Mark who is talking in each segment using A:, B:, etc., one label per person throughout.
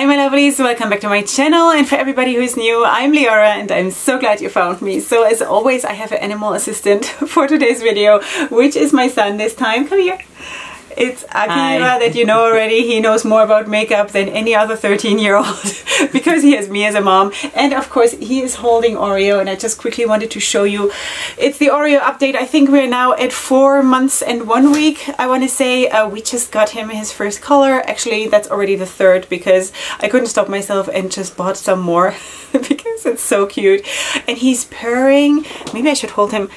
A: Hi my lovelies, welcome back to my channel, and for everybody who's new, I'm Leorah and I'm so glad you found me. So as always, I have an animal assistant for today's video, which is my son this time. Come here. It's Akira that you know already. He knows more about makeup than any other 13-year-old because he has me as a mom. And of course he is holding Oreo, and I just quickly wanted to show you. It's the Oreo update. I think we're now at 4 months and 1 week, I want to say. We just got him his first color. Actually, that's already the third because I couldn't stop myself and just bought some more because it's so cute. And he's purring. Maybe I should hold him.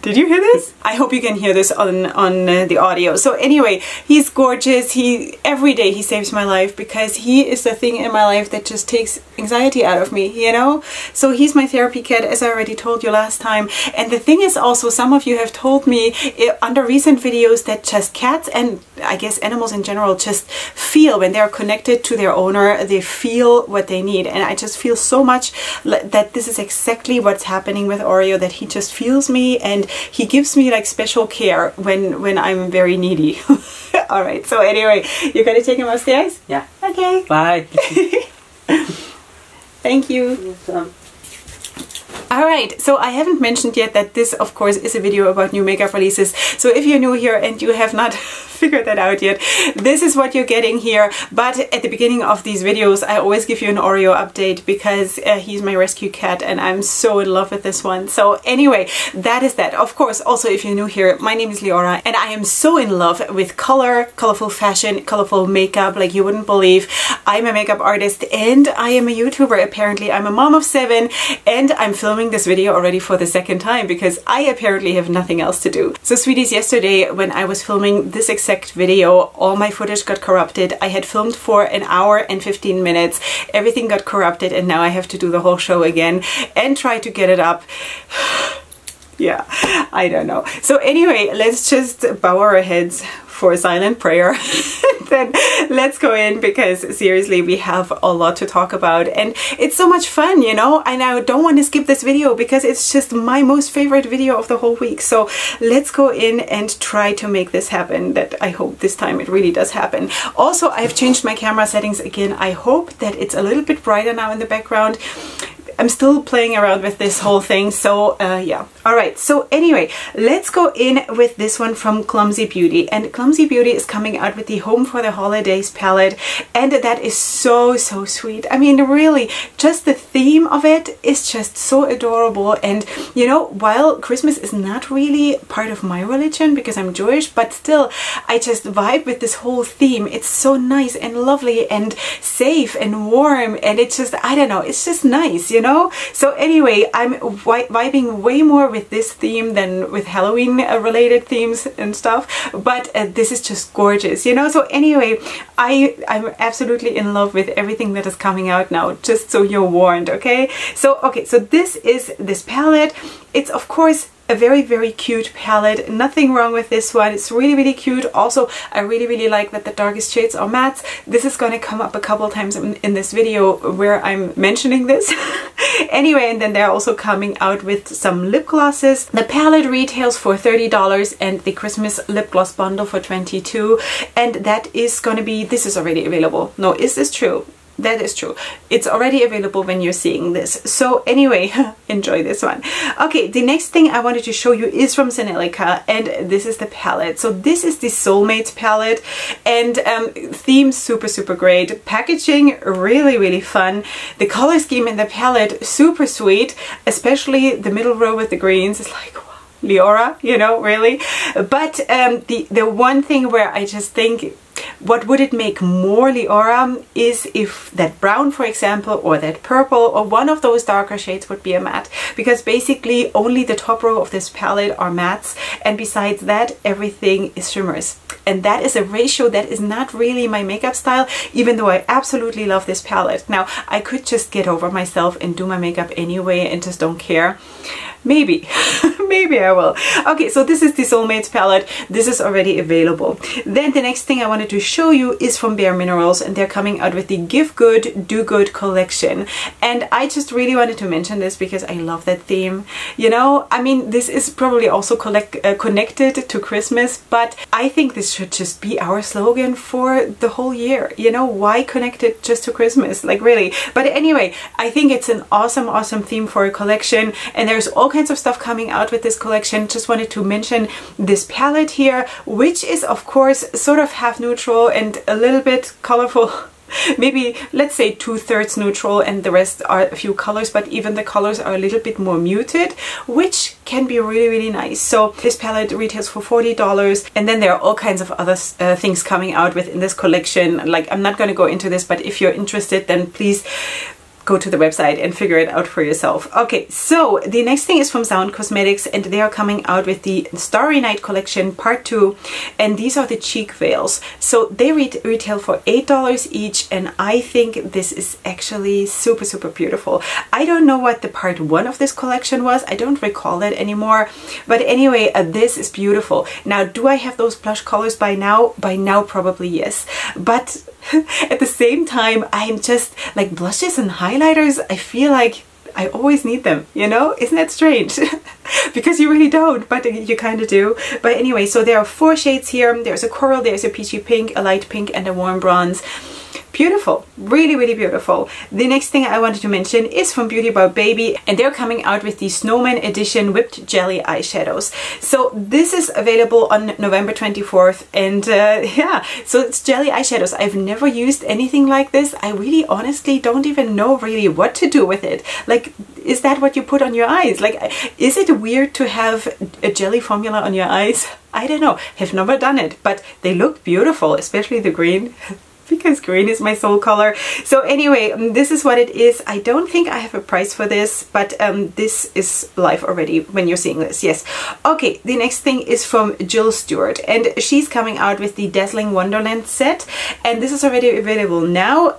A: Did you hear this? I hope you can hear this on the audio. So anyway, he's gorgeous. Every day he saves my life because he is the thing in my life that just takes anxiety out of me, you know? So he's my therapy cat, as I already told you last time. And the thing is also, some of you have told me under recent videos that just cats, and I guess animals in general, just feel when they're connected to their owner, they feel what they need. And I just feel so much that this is exactly what's happening with Oreo, that he just feels me and he gives me like special care when I'm very needy. All right, so anyway, you gotta take him upstairs?
B: Yeah.
A: Okay.
B: Bye.
A: Thank you. Alright, so I haven't mentioned yet that this, of course, is a video about new makeup releases. So if you're new here and you have not figured that out yet, this is what you're getting here. But at the beginning of these videos, I always give you an Oreo update because he's my rescue cat and I'm so in love with this one. So anyway, that is that. Of course, also if you're new here, my name is Leorah and I am so in love with color, colorful fashion, colorful makeup like you wouldn't believe. I'm a makeup artist and I am a YouTuber apparently. I'm a mom of 7 and I'm filming this video already for the second time because I apparently have nothing else to do. So sweeties, yesterday when I was filming this exact video, all my footage got corrupted. I had filmed for 1 hour and 15 minutes. Everything got corrupted and now I have to do the whole show again and try to get it up. Yeah, I don't know. So anyway, let's just bow our heads for a silent prayer. Then let's go in because seriously we have a lot to talk about and it's so much fun, you know, and I don't want to skip this video because it's just my most favorite video of the whole week. So let's go in and try to make this happen. That I hope this time it really does happen. Also, I've changed my camera settings again. I hope that it's a little bit brighter now in the background. I'm still playing around with this whole thing, so yeah. Alright, so anyway, let's go in with this one from Clumsy Beauty. And Clumsy Beauty is coming out with the Home for the Holidays palette, and that is so sweet. I mean, really, just the theme of it is just so adorable. And you know, while Christmas is not really part of my religion because I'm Jewish, but still, I just vibe with this whole theme. It's so nice and lovely and safe and warm, and it's just, I don't know, it's just nice, you know? So anyway, I'm vibing way more with this theme than with Halloween related themes and stuff, but this is just gorgeous, you know? So anyway, I'm absolutely in love with everything that is coming out now, just so you're warned, okay? So this is this palette. It's of course a very cute palette. Nothing wrong with this one. It's really cute. Also, I really like that the darkest shades are mattes. This is going to come up a couple times in this video where I'm mentioning this. Anyway, and then they're also coming out with some lip glosses. The palette retails for $30 and the Christmas lip gloss bundle for $22. And that is going to be, this is already available. No, is this true? That is true. It's already available when you're seeing this. So anyway, enjoy this one. Okay, the next thing I wanted to show you is from Senelica, and this is the palette. So this is the Soulmates palette, and theme super great. Packaging really fun. The color scheme in the palette super sweet, especially the middle row with the greens. It's like, wow, Leorah, you know, really. But the one thing where I just think, what would it make more Leorah is if that brown, for example, or that purple, or one of those darker shades would be a matte, because basically only the top row of this palette are mattes, and besides that everything is shimmers. And that is a ratio that is not really my makeup style, even though I absolutely love this palette. Now, I could just get over myself and do my makeup anyway and just don't care. Maybe. Maybe I will. Okay, so this is the Soulmates palette. This is already available. Then the next thing I wanted to show you is from Bare Minerals, and they're coming out with the Give Good, Do Good collection. And I just really wanted to mention this because I love that theme. You know, I mean, this is probably also connected to Christmas, but I think this should just be our slogan for the whole year. You know, why connect it just to Christmas? Like, really. But anyway, I think it's an awesome, awesome theme for a collection, and there's all kinds of stuff coming out with this collection. Just wanted to mention this palette here, which is of course sort of half neutral and a little bit colorful. Maybe let's say 2/3 neutral and the rest are a few colors, but even the colors are a little bit more muted, which can be really, really nice. So this palette retails for $40, and then there are all kinds of other things coming out within this collection. Like, I'm not going to go into this, but if you're interested, then please go to the website and figure it out for yourself. Okay, so the next thing is from Sound Cosmetics, and they are coming out with the Starry Night collection part 2, and these are the cheek veils. So they retail for $8 each, and I think this is actually super, super beautiful. I don't know what the part 1 of this collection was. I don't recall that anymore, but anyway, this is beautiful. Now, do I have those blush colors by now? By now, probably yes, but at the same time, I'm just like, blushes and highlighters, I feel like I always need them, you know? Isn't that strange? Because you really don't, but you kind of do. But anyway, so there are 4 shades here. There's a coral, there's a peachy pink, a light pink, and a warm bronze. Beautiful, really, really beautiful. The next thing I wanted to mention is from Beauty Bar Baby, and they're coming out with the Snowman Edition Whipped Jelly eyeshadows. So this is available on November 24th, and yeah, so it's jelly eyeshadows. I've never used anything like this. I really honestly don't even know really what to do with it. Like, is that what you put on your eyes? Like, is it weird to have a jelly formula on your eyes? I don't know, have never done it, but they look beautiful, especially the green. Because green is my soul color. So anyway, this is what it is. I don't think I have a price for this, but this is live already when you're seeing this. Yes. Okay, the next thing is from Jill Stewart, and she's coming out with the Dazzling Wonderland set, and this is already available now.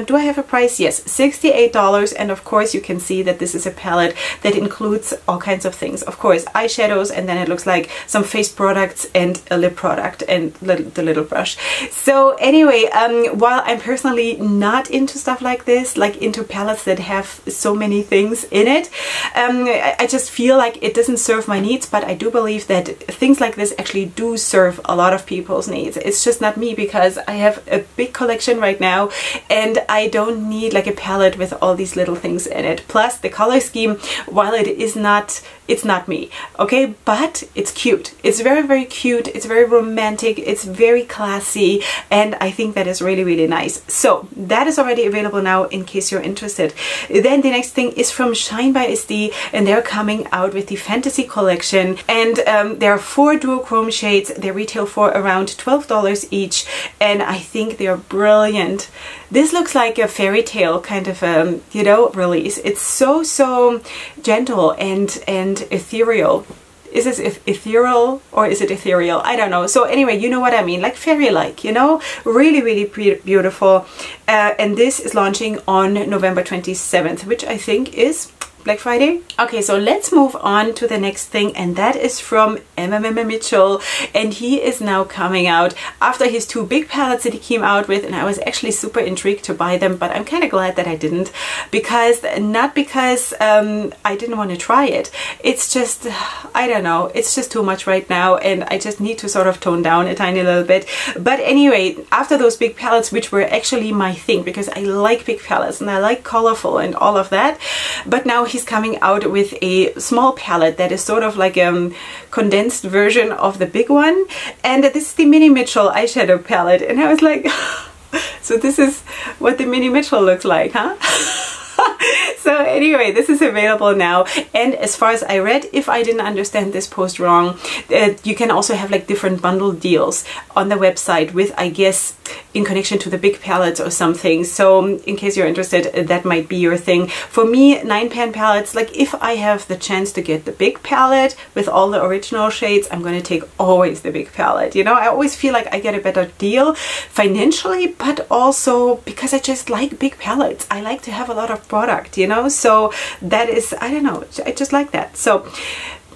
A: Do I have a price? Yes, $68, and of course you can see that this is a palette that includes all kinds of things. Of course, eyeshadows, and then it looks like some face products and a lip product and the little brush. So anyway, while I'm personally not into stuff like this, like into palettes that have so many things in it, I just feel like it doesn't serve my needs, but I do believe that things like this actually do serve a lot of people's needs. It's just not me, because I have a big collection right now and I don't need like a palette with all these little things in it. Plus the color scheme, while it is not, it's not me, okay, but it's cute. It's very, very cute. It's very romantic. It's very classy, and I think that is really, really nice. So that is already available now in case you're interested. Then the next thing is from Shine by SD, and they're coming out with the Fantasy collection, and there are 4 duochrome shades. They retail for around $12 each, and I think they are brilliant. This looks like a fairy tale kind of you know, release. It's so gentle and ethereal. Is this ethereal or is it ethereal? I don't know. So anyway, you know what I mean, like fairy-like, you know, really, really beautiful. And this is launching on November 27th, which I think is Black Friday. Okay, so let's move on to the next thing, and that is from Mitchell, and he is now coming out after his 2 big palettes that he came out with, and I was actually super intrigued to buy them, but I'm kind of glad that I didn't, because not because I didn't want to try it. It's just, I don't know, it's just too much right now, and I just need to sort of tone down a tiny little bit. But anyway, after those big palettes, which were actually my thing, because I like big palettes and I like colorful and all of that, but now he's coming out with a small palette that is sort of like a condensed version of the big one, and this is the Mini Mitchell eyeshadow palette, and I was like, so this is what the Mini Mitchell looks like, huh? So anyway, this is available now, and as far as I read, if I didn't understand this post wrong, you can also have like different bundle deals on the website with, I guess, in connection to the big palettes or something. So in case you're interested, that might be your thing. For me, 9-pan palettes, like if I have the chance to get the big palette with all the original shades, I'm going to take always the big palette. You know, I always feel like I get a better deal financially, but also because I just like big palettes. I like to have a lot of product, you know. know, so that is, I don't know, I just like that. So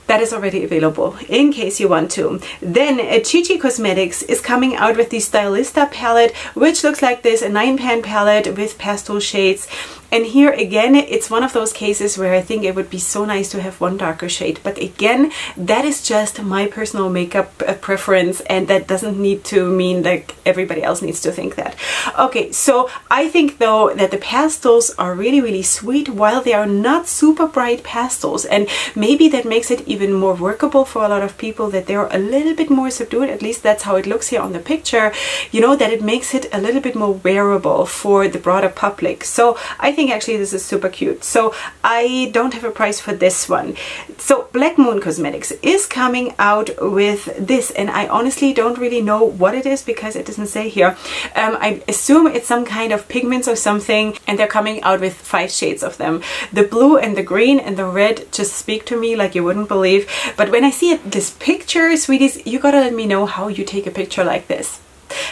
A: that is already available in case you want to. Then Chi Cosmetics is coming out with the Stylista palette, which looks like this, a 9-pan palette with pastel shades. And here again, it's one of those cases where I think it would be so nice to have one darker shade. But again, that is just my personal makeup preference, and that doesn't need to mean that everybody else needs to think that. Okay, so I think though that the pastels are really, really sweet while they are not super bright pastels. And maybe that makes it even more workable for a lot of people, that they're a little bit more subdued. At least that's how it looks here on the picture. You know, that it makes it a little bit more wearable for the broader public. So I think actually this is super cute. So I don't have a price for this one. So Black Moon Cosmetics is coming out with this, and I honestly don't really know what it is because it doesn't say here. I assume it's some kind of pigments or something, and they're coming out with 5 shades of them. The blue and the green and the red just speak to me like you wouldn't believe. But when I see this picture, sweeties, you gotta let me know how you take a picture like this.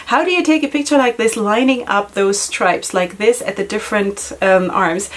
A: How do you take a picture like this, lining up those stripes like this at the different arms?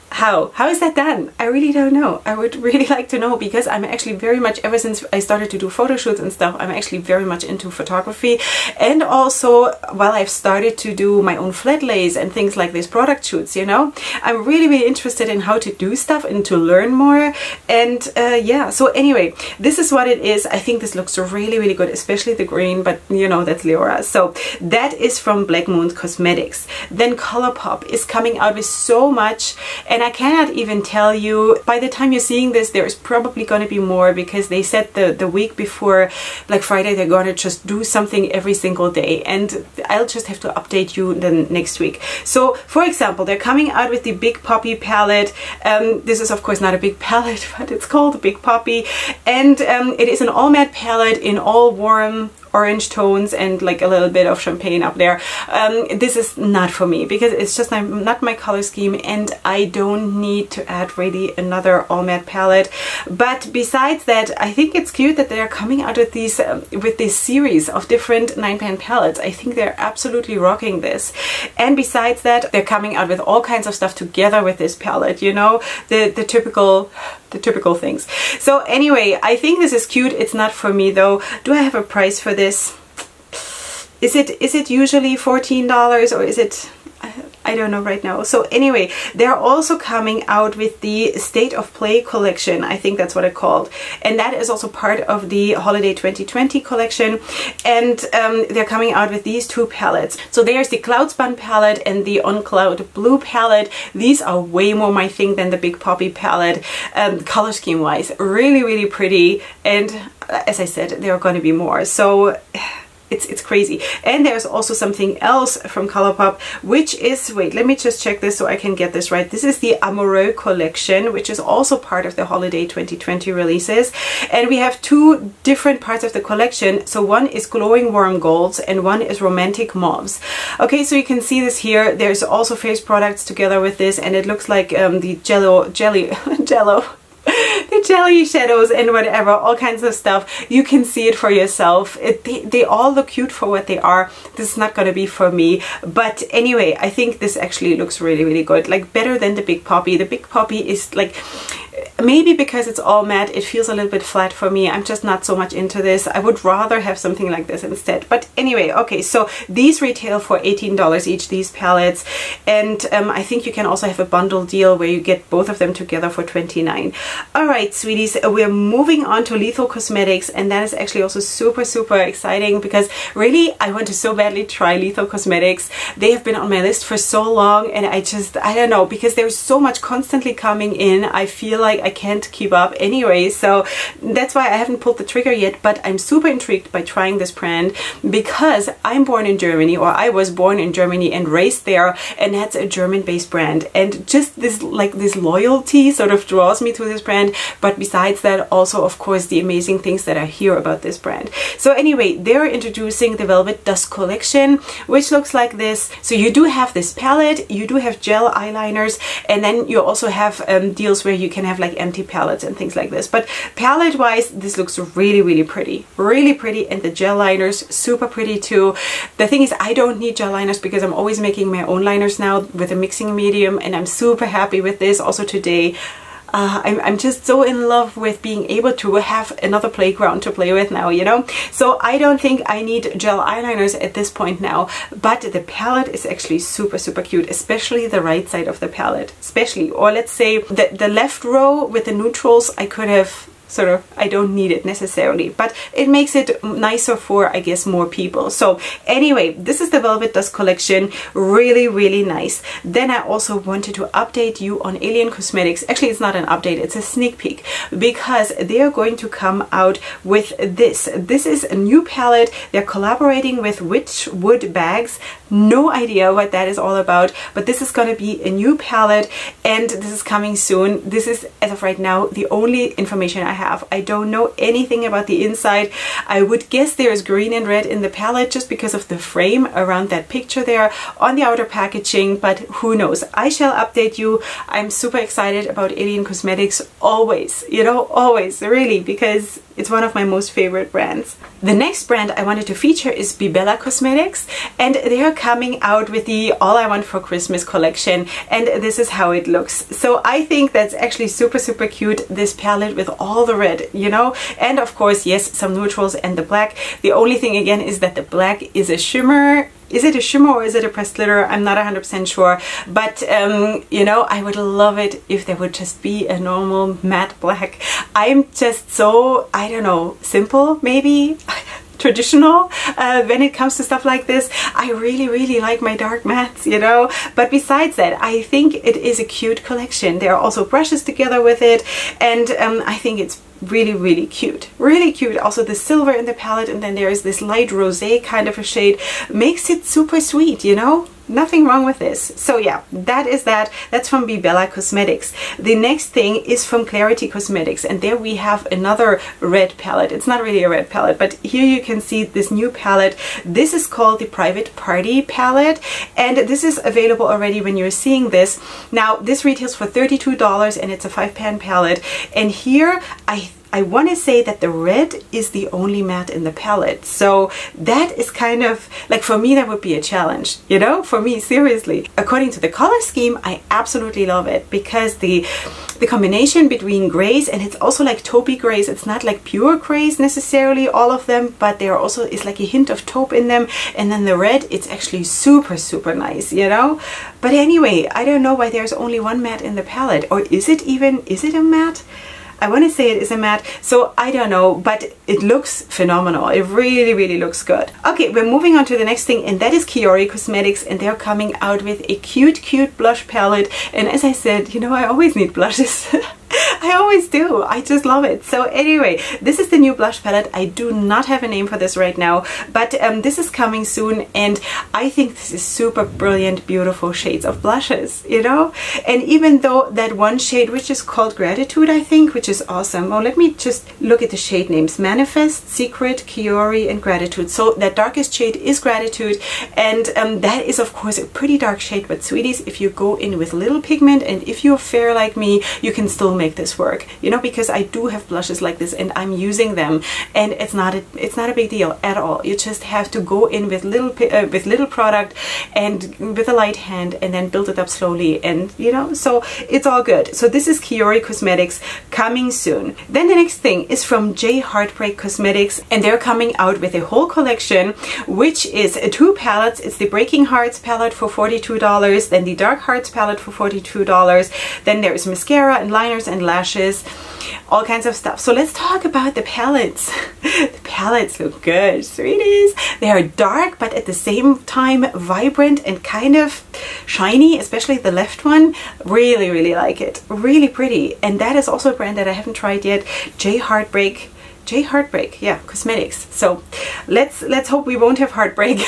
A: How is that done? I really don't know. I would really like to know, because I'm actually very much, ever since I started to do photo shoots and stuff, I'm actually very much into photography. And also, while I've started to do my own flat lays and things like this, product shoots, you know, I'm really, really interested in how to do stuff and to learn more. And yeah, so anyway, this is what it is. I think this looks really, really good, especially the green, but you know, that's Leorah. So that is from Black Moon Cosmetics. Then Colourpop is coming out with so much, and I cannot even tell you, by the time you're seeing this, there's probably going to be more, because they said the week before Black Friday they're going to just do something every single day, and I'll just have to update you then next week. So for example, they're coming out with the Big Poppy palette. This is of course not a big palette, but it's called Big Poppy, and it is an all matte palette in all warm orange tones and like a little bit of champagne up there. This is not for me, because it's just not my color scheme, and I don't need to add really another all matte palette. But besides that, I think it's cute that they're coming out with these with this series of different 9-pan palettes. I think they're absolutely rocking this. And besides that, they're coming out with all kinds of stuff together with this palette, you know, the typical things. So anyway, I think this is cute. It's not for me though. Do I have a price for this? Is it usually $14, or is it, I don't know right now. So anyway, they're also coming out with the State of Play collection. I think that's what it's called. And that is also part of the Holiday 2020 collection. And they're coming out with these 2 palettes. So there's the Cloud Spun palette and the On Cloud Blue palette. These are way more my thing than the Big Poppy palette, color scheme wise. Really, really pretty. And as I said, there are going to be more. So it's crazy. And there's also something else from Colourpop, which is, wait, let me just check this so I can get this right. This is the Amoureux collection, which is also part of the Holiday 2020 releases. And we have 2 different parts of the collection. So one is Glowing Warm Golds and one is Romantic Mauves. Okay, so you can see this here. There's also face products together with this, and it looks like the the jelly shadows and whatever, all kinds of stuff. You can see it for yourself. They all look cute for what they are. This is not going to be for me, but anyway, I think this actually looks really, really good, like better than the Big Poppy. The Big Poppy is like, maybe because it's all matte, it feels a little bit flat for me. I'm just not so much into this. I would rather have something like this instead. But anyway, okay, so these retail for $18 each, these palettes. And I think you can also have a bundle deal where you get both of them together for $29. Alright, sweeties, we're moving on to Lethal Cosmetics, and that is actually also super, super exciting, because really I want to so badly try Lethal Cosmetics. They have been on my list for so long, and I don't know, because there's so much constantly coming in. I feel like I can't keep up anyway, so that's why I haven't pulled the trigger yet. But I'm super intrigued by trying this brand, because I'm born in Germany, or I was born in Germany and raised there, and that's a German-based brand, and just this, like, this loyalty sort of draws me to this brand. But besides that, also of course the amazing things that I hear about this brand. So anyway, they're introducing the Velvet Dust collection, which looks like this. So you do have this palette, you do have gel eyeliners, and then you also have deals where you can have like like empty palettes and things like this. But palette wise, this looks really, really pretty. Really pretty. And the gel liners, super pretty too. The thing is, I don't need gel liners because I'm always making my own liners now with a mixing medium, and I'm super happy with this. Also today, I'm just so in love with being able to have another playground to play with now, you know? So I don't think I need gel eyeliners at this point now, but the palette is actually super, super cute, especially the right side of the palette, especially, or let's say the left row with the neutrals, I could have sort of, I don't need it necessarily, but it makes it nicer for, I guess, more people. So anyway, this is the Velvet Dust collection. Really, really nice. Then I also wanted to update you on Alien Cosmetics. Actually, it's not an update, it's a sneak peek, because they are going to come out with this. This is a new palette. They're collaborating with Witchwood Bags. No idea what that is all about, but this is going to be a new palette, and this is coming soon. This is, as of right now, the only information I have. I don't know anything about the inside. I would guess there's green and red in the palette just because of the frame around that picture there on the outer packaging, but who knows. I shall update you. I'm super excited about Alien Cosmetics always, you know, always, really, because it's one of my most favorite brands. The next brand I wanted to feature is Bibella Cosmetics, and they are coming out with the All I Want for Christmas collection, and this is how it looks. So I think that's actually super, super cute, this palette with all the red, you know, and of course, yes, some neutrals and the black. The only thing again is that the black is a shimmer. Is it a shimmer or is it a pressed glitter? I'm not 100% sure, but you know, I would love it if there would just be a normal matte black. I'm just so, I don't know, simple maybe? Traditional when it comes to stuff like this. I really, really like my dark mattes, you know, but besides that, I think it is a cute collection. There are also brushes together with it, and I think it's really, really cute. Really cute. Also the silver in the palette, and then there is this light rosé kind of a shade. Makes it super sweet, you know? Nothing wrong with this. So yeah, that is that. That's from Bibella Cosmetics. The next thing is from Clarity Cosmetics, and there we have another red palette. It's not really a red palette, but here you can see this new palette. This is called the Private Party palette, and this is available already when you're seeing this. Now this retails for $32, and it's a 5-pan palette, and here I want to say that the red is the only matte in the palette. So that is kind of like, for me, that would be a challenge, you know, for me, seriously. According to the color scheme, I absolutely love it, because the combination between grays, and it's also like taupey grays. It's not like pure grays necessarily, all of them, but there also is like a hint of taupe in them. And then the red, it's actually super, super nice, you know. But anyway, I don't know why there's only one matte in the palette, or is it a matte? I want to say it is a matte, so I don't know, but it looks phenomenal. It really, really looks good. Okay, we're moving on to the next thing, and that is Keori Cosmetics, and they're coming out with a cute, cute blush palette. And as I said, you know, I always need blushes. I always do. I just love it. So anyway, this is the new blush palette. I do not have a name for this right now, but this is coming soon, and I think this is super brilliant, beautiful shades of blushes, you know? And even though that one shade, which is called Gratitude, I think, which is awesome. Oh, let me just look at the shade names. Manifest, Secret, Keori, and Gratitude. So that darkest shade is Gratitude, and that is of course a pretty dark shade, but sweeties, if you go in with little pigment, and if you're fair like me, you can still make this work, you know, because I do have blushes like this and I'm using them, and it's not a big deal at all. You just have to go in with little product and with a light hand, and then build it up slowly, and you know, so it's all good. So this is Keori Cosmetics, coming soon. Then the next thing is from J Heartbreak Cosmetics, and they're coming out with a whole collection, which is 2 palettes. It's the Breaking Hearts palette for $42, then the Dark Hearts palette for $42. Then there's mascara and liners and lashes, all kinds of stuff. So let's talk about the palettes. The palettes look good, sweeties. They are dark, but at the same time vibrant and kind of shiny, especially the left one. Really, really like it. Really pretty. And that is also a brand that I haven't tried yet. J Heartbreak, yeah, Cosmetics. So let's hope we won't have heartbreak.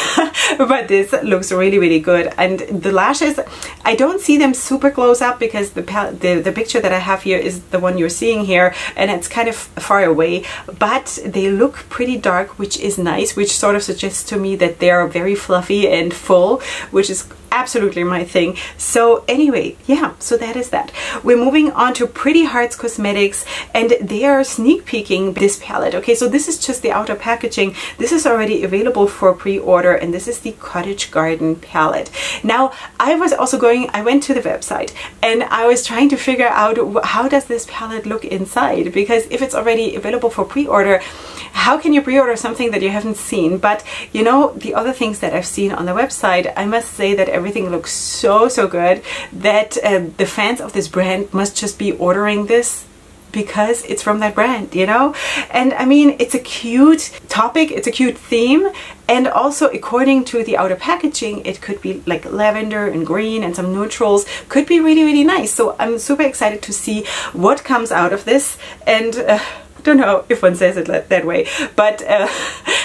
A: But this looks really, really good. And the lashes, I don't see them super close up because the picture that I have here is the one you're seeing here, and it's kind of far away, but they look pretty dark, which is nice, which sort of suggests to me that they are very fluffy and full, which is absolutely my thing. So anyway, yeah, so that is that. We're moving on to Pretty Hearts Cosmetics, and they are sneak peeking this palette. Okay, so this is just the outer packaging. This is already available for pre-order, and this is the Cottage Garden palette. Now, I went to the website and I was trying to figure out how does this palette look inside, because if it's already available for pre-order, how can you pre-order something that you haven't seen? But you know, the other things that I've seen on the website, I must say that everything looks so good that the fans of this brand must just be ordering this because it's from that brand, you know? And I mean, it's a cute topic, it's a cute theme, and also according to the outer packaging, it could be like lavender and green and some neutrals, could be really nice. So I'm super excited to see what comes out of this, and I don't know if one says it that way, but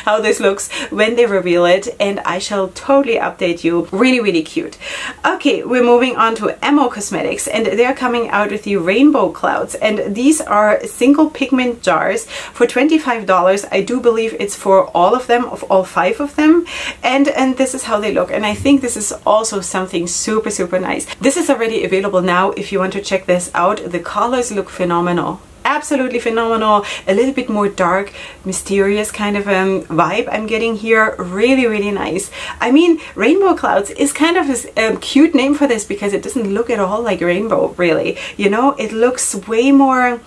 A: how this looks when they reveal it, and I shall totally update you. Really cute. Okay, we're moving on to Amo Cosmetics, and they're coming out with the Rainbow Clouds, and these are single pigment jars for $25. I do believe it's for all of them, of all 5 of them, and this is how they look, and I think this is also something super nice. This is already available now if you want to check this out. The colors look phenomenal. Absolutely phenomenal. A little bit more dark, mysterious kind of vibe I'm getting here. Really nice. I mean, Rainbow Clouds is kind of a cute name for this because it doesn't look at all like rainbow, really. You know, it looks way more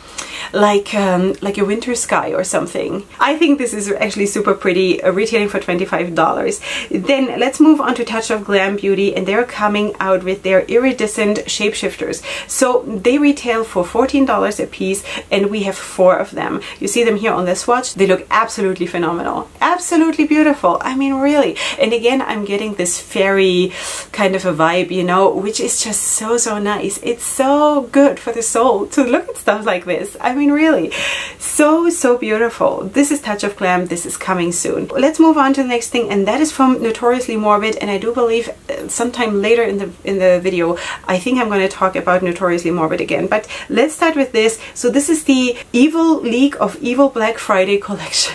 A: like a winter sky or something. I think this is actually super pretty, retailing for $25. Then let's move on to Touch of Glam Beauty, and they're coming out with their iridescent shapeshifters. So they retail for $14 a piece, and we have 4 of them. You see them here on the swatch. They look absolutely phenomenal. Absolutely beautiful. I mean, really. And again, I'm getting this fairy kind of a vibe, you know, which is just so nice. It's so good for the soul to look at stuff like this. I mean, really. So beautiful. This is Touch of Glam. This is coming soon. Let's move on to the next thing, and that is from Notoriously Morbid, and I do believe sometime later in the video, I think I'm going to talk about Notoriously Morbid again. But let's start with this. So this is the Evil League of Evil Black Friday collection.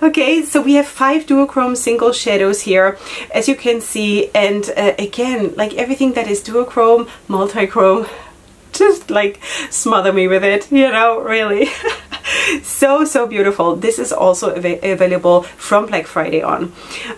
A: Okay, so we have 5 duochrome single shadows here, as you can see, and again, like everything that is duochrome, multichrome, just like smother me with it, you know, really. So beautiful. This is also available from Black Friday on.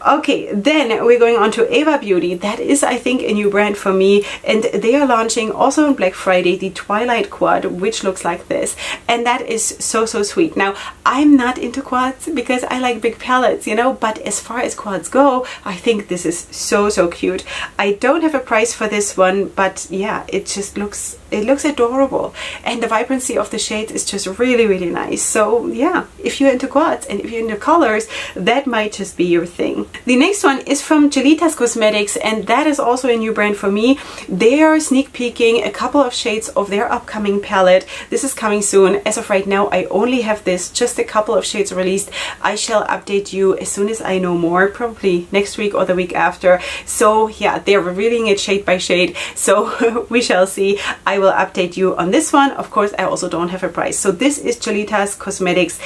A: Okay, then we're going on to Huda Beauty. That is, I think, a new brand for me, and they are launching also on Black Friday the Twilight Quad, which looks like this, and that is so sweet. Now, I'm not into quads because I like big palettes, you know, but as far as quads go, I think this is so cute. I don't have a price for this one, but yeah, it just looks adorable, and the vibrancy of the shades is just really nice. So yeah, if you're into quads and if you're into colors, that might just be your thing. The next one is from Jelitas Cosmetics, and that is also a new brand for me. They are sneak peeking a couple of shades of their upcoming palette. This is coming soon. As of right now, I only have this, just a couple of shades released. I shall update you as soon as I know more, probably next week or the week after. So yeah, they're revealing it shade by shade, so we shall see. I will update you on this one. Of course, I also don't have a price. So this is Jelitas Cosmetics.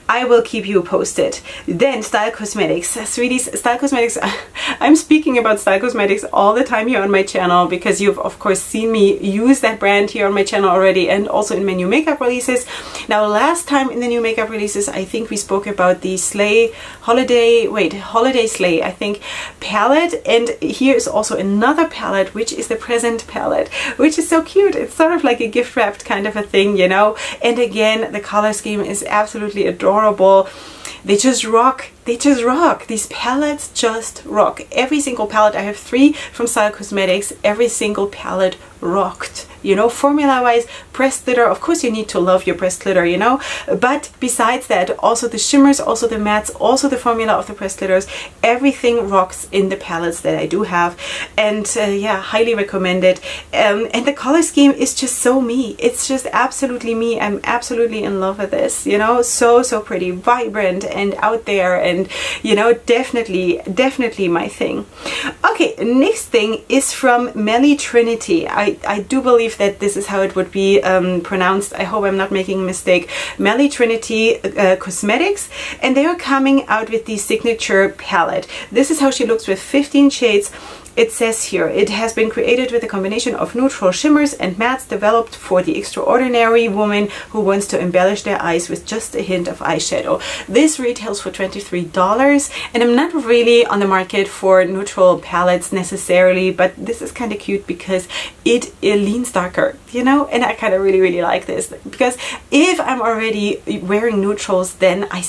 A: I will keep you posted. Then Style Cosmetics. Sweeties, Style Cosmetics. I'm speaking about Style Cosmetics all the time here on my channel because you've of course seen me use that brand here on my channel already, and also in my new makeup releases. Now, last time in the new makeup releases, I think we spoke about the Holiday Slay, I think, palette, and here is also another palette, which is the Present palette, which is so cute. It's sort of like a gift wrapped kind of a thing, you know, and again, the color scheme is absolutely adorable. They just rock. They just rock. These palettes just rock. Every single palette, I have 3 from Style Cosmetics, every single palette rocked. You know, formula wise, pressed glitter, of course you need to love your pressed glitter, you know, but besides that, also the shimmers, also the mattes, also the formula of the pressed glitters, everything rocks in the palettes that I do have, and yeah, highly recommend it. And the color scheme is just so me. It's just absolutely me. I'm absolutely in love with this, you know, so pretty, vibrant and out there, and you know, definitely my thing. Okay, next thing is from Trinity. I do believe that this is how it would be pronounced. I hope I'm not making a mistake. Trinity Cosmetics, and they are coming out with the signature palette. This is how she looks with 15 shades. it says here, it has been created with a combination of neutral shimmers and mattes developed for the extraordinary woman who wants to embellish their eyes with just a hint of eyeshadow. This retails for $23, and I'm not really on the market for neutral palettes necessarily, but this is kind of cute because it leans darker, you know, and I kind of really like this, because if I'm already wearing neutrals, then I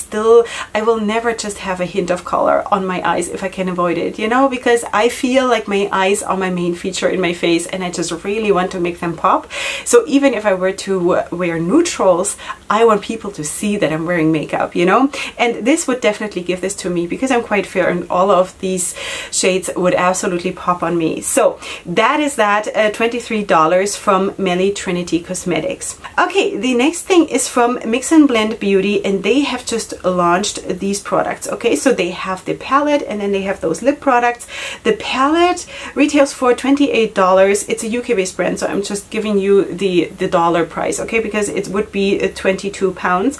A: will never just have a hint of color on my eyes if I can avoid it, you know, because I feel like my eyes are my main feature in my face and I just really want to make them pop. So even if I were to wear neutrals, I want people to see that I'm wearing makeup, you know, and this would definitely give this to me because I'm quite fair and all of these shades would absolutely pop on me. So that is that, $23 from Trinity Cosmetics. Okay, the next thing is from Mix and Blend Beauty, and they have just launched these products. Okay, so they have the palette and then they have those lip products. The palette retails for $28. It's a UK based brand, so I'm just giving you the dollar price, okay, because it would be 22 pounds.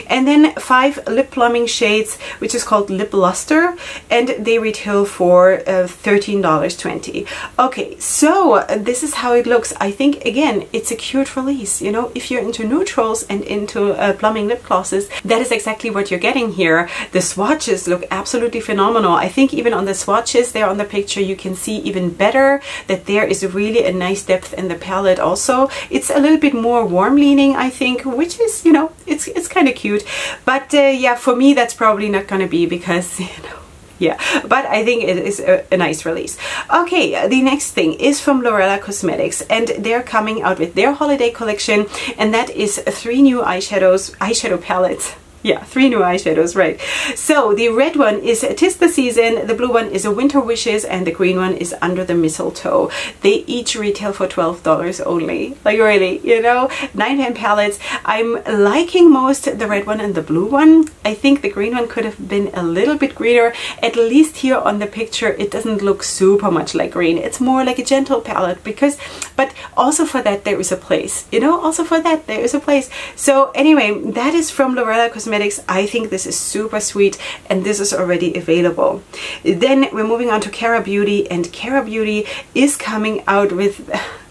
A: And then 5 lip plumbing shades, which is called Lip Luster, and they retail for $13.20. Okay, so this is how it looks. I think again it's a cute release, you know, if you're into neutrals and into plumbing lip glosses, that is exactly what you're getting here. The swatches look absolutely phenomenal. I think even on the swatches there on the picture you can see even better that there is really a nice depth in the palette also. It's a little bit more warm leaning, I think, which is, you know, it's kind of cute. But yeah, for me that's probably not gonna be, because, you know, yeah, but I think it is a nice release. Okay, the next thing is from Loreal Cosmetics, and they're coming out with their holiday collection, and that is 3 new eyeshadow palettes. Yeah, 3 new eyeshadows, right. So the red one is 'Tis the Season, the blue one is a Winter Wishes, and the green one is Under the Mistletoe. They each retail for $12 only. Like really, you know, 9 pen palettes. I'm liking most the red one and the blue one. I think the green one could have been a little bit greener. At least here on the picture it doesn't look super much like green. It's more like a gentle palette, because, but also for that there is a place, you know, also for that there is a place. So anyway, that is from Loreal Cosmetics. I think this is super sweet, and this is already available. Then we're moving on to Cara Beauty, and Cara Beauty is coming out with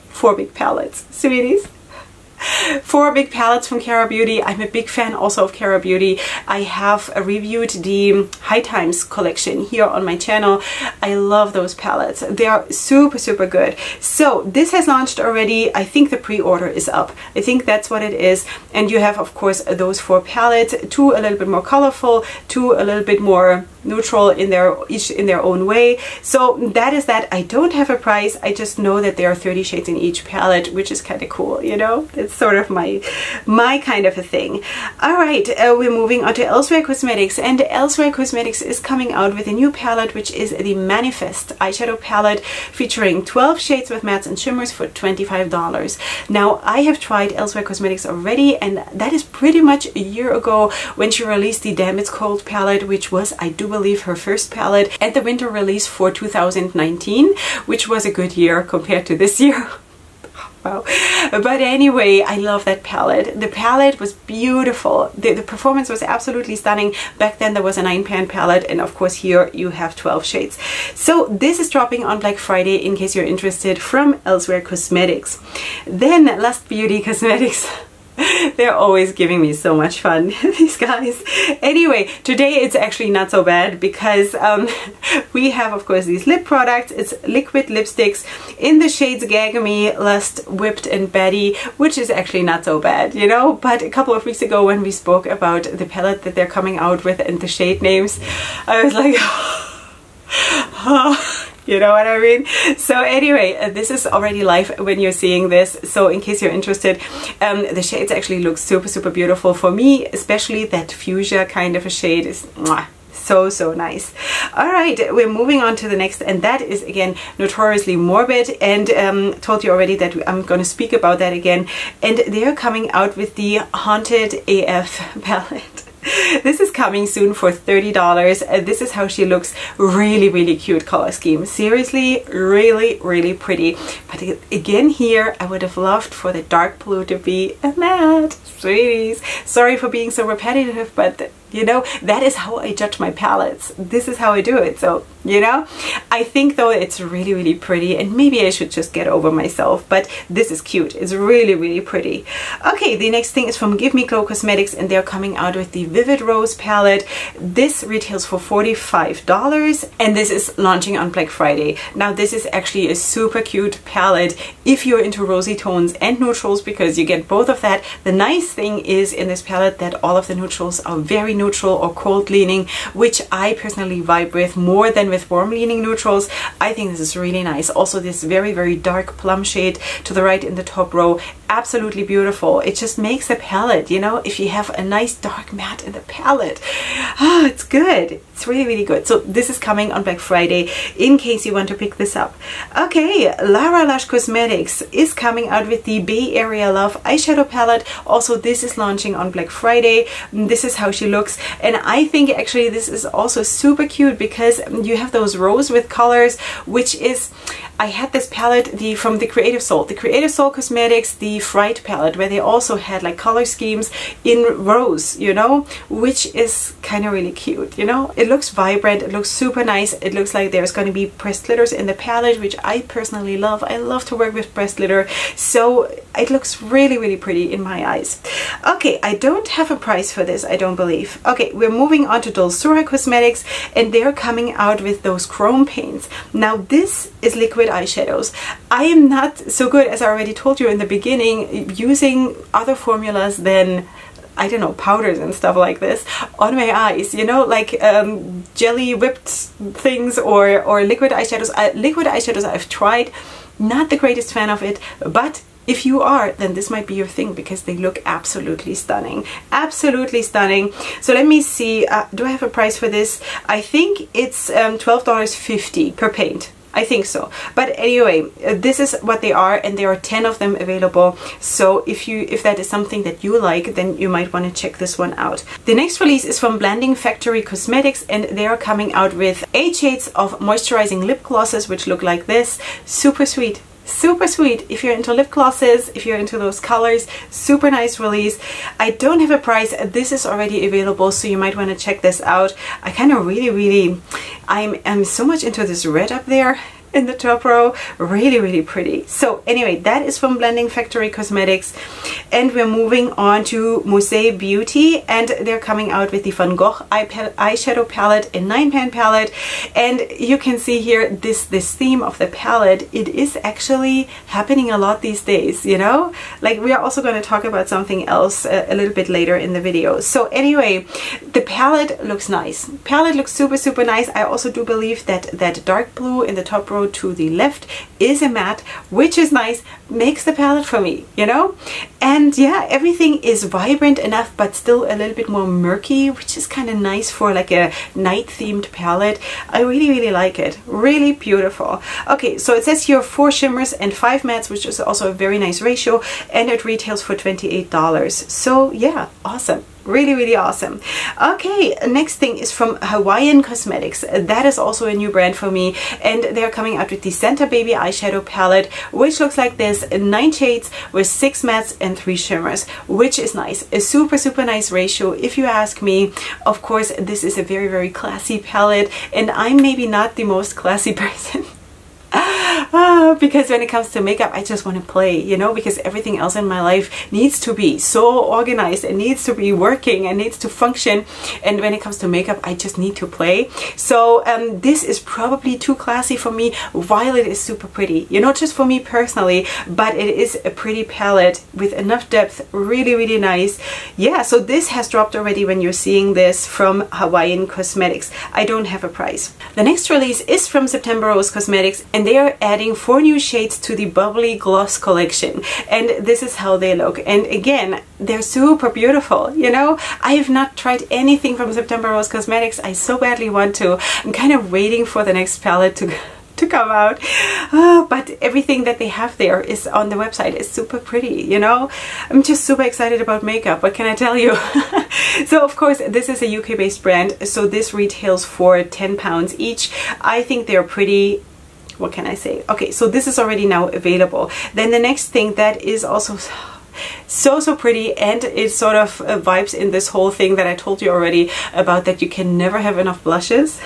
A: 4 big palettes, sweeties. 4 big palettes from Cara Beauty. I'm a big fan also of Cara Beauty. I have reviewed the High Times collection here on my channel. I love those palettes. They are super good. So this has launched already. I think the pre-order is up. I think that's what it is. And you have, of course, those 4 palettes, 2 a little bit more colorful, 2 a little bit more neutral in each in their own way. So that is that. I don't have a price. I just know that there are 30 shades in each palette, which is kind of cool, you know. It's sort of my kind of a thing. All right, we're moving on to Elsewhere Cosmetics, and Elsewhere Cosmetics is coming out with a new palette, which is the Manifest eyeshadow palette, featuring 12 shades with mattes and shimmers for $25. Now I have tried Elsewhere Cosmetics already, and that is pretty much a year ago when she released the Damn It's Cold palette, which was, I do believe, her first palette, and the winter release for 2019, which was a good year compared to this year. Wow. But anyway, I love that palette. The palette was beautiful. The performance was absolutely stunning. Back then there was a 9-pan palette, and of course here you have 12 shades. So this is dropping on Black Friday in case you're interested, from Elsewhere Cosmetics. Then Lust Beauty Cosmetics. They're always giving me so much fun, these guys. Anyway, today it's actually not so bad, because we have, of course, these lip products. It's liquid lipsticks in the shades Gag Me, Lust, Whipped, and Betty, which is actually not so bad, you know. But a couple of weeks ago when we spoke about the palette that they're coming out with and the shade names, I was like, oh. You know what I mean? So anyway, this is already live when you're seeing this. So in case you're interested, the shades actually look super beautiful. For me, especially that fuchsia kind of a shade is mwah, so nice. All right, we're moving on to the next, and that is again Notoriously Morbid, and told you already that I'm going to speak about that again. And they're coming out with the Haunted AF palette. This is coming soon for $30. This is how she looks. Really cute color scheme. Seriously, really pretty. But again here, I would have loved for the dark blue to be a matte. Sweeties. Sorry for being so repetitive, but You know, that is how I judge my palettes. This is how I do it. So, you know, I think though it's really, really pretty, and maybe I should just get over myself, but this is cute. It's really, really pretty. Okay, the next thing is from Give Me Glow Cosmetics, and they're coming out with the Vivid Rose palette. This retails for $45, and this is launching on Black Friday. Now, this is actually a super cute palette if you're into rosy tones and neutrals, because you get both of that. The nice thing is in this palette that all of the neutrals are very neutral or cold leaning, which I personally vibe with more than with warm leaning neutrals. I think this is really nice. Also, this very, very dark plum shade to the right in the top row, absolutely beautiful. It just makes the palette, you know, if you have a nice dark matte in the palette, it's good. It's really, really good. So this is coming on Black Friday in case you want to pick this up. Okay, Loreal Cosmetics is coming out with the Bay Area Love eyeshadow palette. Also, this is launching on Black Friday. This is how she looks, and I think actually this is also super cute because you have those rose with colors, which is, I had this palette from the Creative Soul Cosmetics, the Fright palette, where they also had like color schemes in rose, you know, which is kind of really cute, you know. It looks vibrant, it looks super nice. It looks like there's going to be pressed glitters in the palette, which I personally love. I love to work with pressed glitter, so it looks really, really pretty in my eyes. Okay, I don't have a price for this, I don't believe. Okay, we're moving on to Surah Cosmetics, and they're coming out with those chrome paints. Now, this is liquid eyeshadows. I am not so good, as I already told you in the beginning, using other formulas than, I don't know, powders and stuff like this on my eyes, you know, like jelly whipped things or liquid eyeshadows. Liquid eyeshadows I've tried, not the greatest fan of it, but if you are, then this might be your thing because they look absolutely stunning. Absolutely stunning. So let me see, do I have a price for this? I think it's $12.50 per paint. I think so. But anyway, this is what they are, and there are 10 of them available. So if that is something that you like, then you might want to check this one out. The next release is from Blending Factory Cosmetics, and they are coming out with 8 shades of moisturizing lip glosses, which look like this. Super sweet. Super sweet. If you're into lip glosses, if you're into those colors, super nice release. I don't have a price. This is already available, so you might want to check this out. I kind of really, I'm so much into this red up there in the top row. Really, really pretty. So anyway, that is from Blending Factory Cosmetics, and we're moving on to Huda Beauty, and they're coming out with the Van Gogh eyeshadow palette, a 9-pan palette, and you can see here this theme of the palette. It is actually happening a lot these days, you know, like we are also going to talk about something else a little bit later in the video. So anyway, the palette looks nice. Palette looks super nice. I also do believe that that dark blue in the top row to the left is a matte, which is nice, makes the palette for me, you know. And yeah, everything is vibrant enough but still a little bit more murky, which is kind of nice for like a night themed palette. I really like it. Really beautiful. Okay, so it says here 4 shimmers and 5 mattes, which is also a very nice ratio, and it retails for $28. So yeah, awesome. Really awesome. Okay, next thing is from Hawaiian Cosmetics. That is also a new brand for me, and they're coming out with the Santa Baby eyeshadow palette, which looks like this: 9 shades with 6 mattes and 3 shimmers, which is nice. A super nice ratio, if you ask me. Of course, this is a very classy palette, and I'm maybe not the most classy person. Because when it comes to makeup, I just want to play, you know, because everything else in my life needs to be so organized and needs to be working and needs to function, and when it comes to makeup, I just need to play. So this is probably too classy for me, while it is super pretty, you know, just for me personally, but it is a pretty palette with enough depth. Really nice. Yeah, so this has dropped already when you're seeing this from Hawaiian Cosmetics. I don't have a price. The next release is from September Rose Cosmetics, and they are adding 4 new shades to the Bubbly Gloss collection, and this is how they look. And again, they're super beautiful, you know. I have not tried anything from September Rose Cosmetics. I so badly want to. I'm kind of waiting for the next palette to come out, but everything that they have there is on the website is super pretty, you know. I'm just super excited about makeup, what can I tell you? So of course, this is a UK based brand, so this retails for £10 each. I think they're pretty. What can I say? Okay, so this is already now available. Then the next thing that is also So, so pretty, and it sort of vibes in this whole thing that I told you already about, that you can never have enough blushes.